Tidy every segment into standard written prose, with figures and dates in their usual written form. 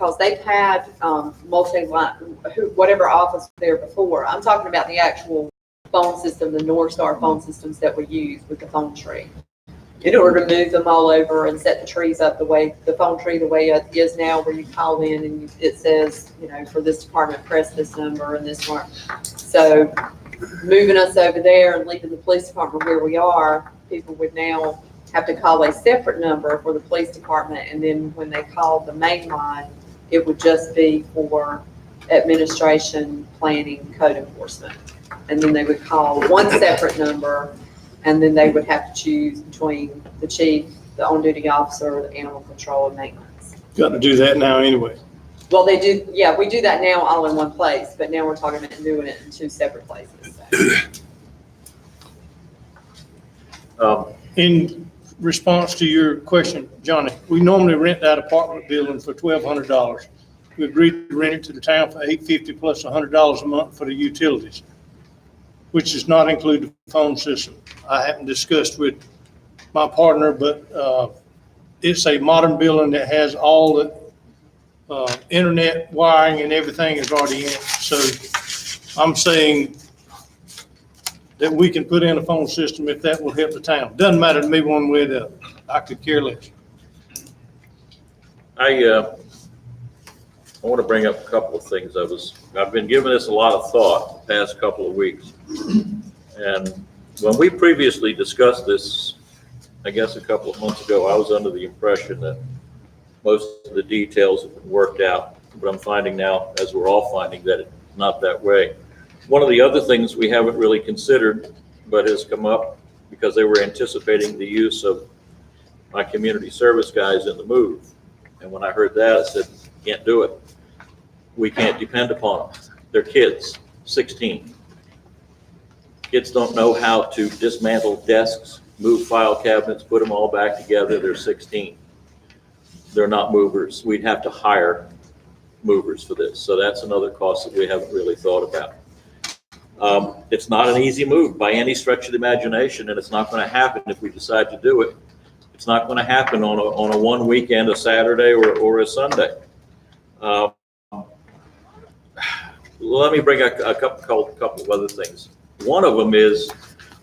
because they've had multi-line, whatever office was there before. I'm talking about the actual phone system, the Northstar phone systems that we use with the phone tree. In order to move them all over and set the trees up the way, the phone tree the way it is now, where you call in and it says, you know, for this department, press this number and this one. So moving us over there and leaving the police department where we are, people would now have to call a separate number for the police department. And then when they call the main line, it would just be for administration, planning, code enforcement. And then they would call one separate number, and then they would have to choose between the chief, the on-duty officer, the animal control, and maintenance. Got to do that now anyway. Well, they do, yeah, we do that now all in one place, but now we're talking about doing it in two separate places. So. In response to your question, Johnny, we normally rent that apartment building for $1,200. We agreed to rent it to the town for $850 plus $100 a month for the utilities, which does not include the phone system. I haven't discussed with my partner, but it's a modern building that has all the internet wiring and everything is already in it. So I'm saying that we can put in a phone system if that will help the town. Doesn't matter to me one way or the other. I could care less. I want to bring up a couple of things. I've been giving this a lot of thought the past couple of weeks. And when we previously discussed this, I guess a couple of months ago, I was under the impression that most of the details have been worked out. But I'm finding now, as we're all finding, that it's not that way. One of the other things we haven't really considered, but has come up because they were anticipating the use of my community service guys in the move. And when I heard that, I said, can't do it. We can't depend upon them. They're kids, 16. Kids don't know how to dismantle desks, move file cabinets, put them all back together. They're 16. They're not movers. We'd have to hire movers for this. So that's another cost that we haven't really thought about. It's not an easy move by any stretch of the imagination, and it's not going to happen if we decide to do it. It's not going to happen on a one weekend, a Saturday or a Sunday. Let me bring a couple of other things. One of them is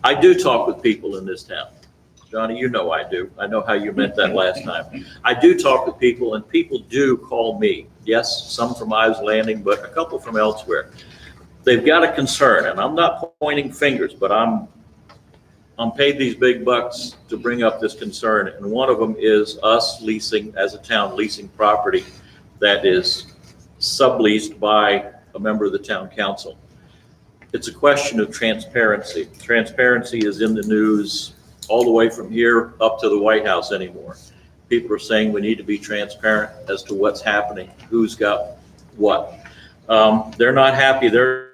I do talk with people in this town. Johnny, you know I do. I know how you meant that last time. I do talk with people, and people do call me. Yes, some from Ives Landing, but a couple from elsewhere. They've got a concern, and I'm not pointing fingers, but I'm paid these big bucks to bring up this concern. And one of them is us leasing, as a town, leasing property that is subleased by a member of the town council. It's a question of transparency. Transparency is in the news all the way from here up to the White House anymore. People are saying we need to be transparent as to what's happening, who's got what. They're not happy. They're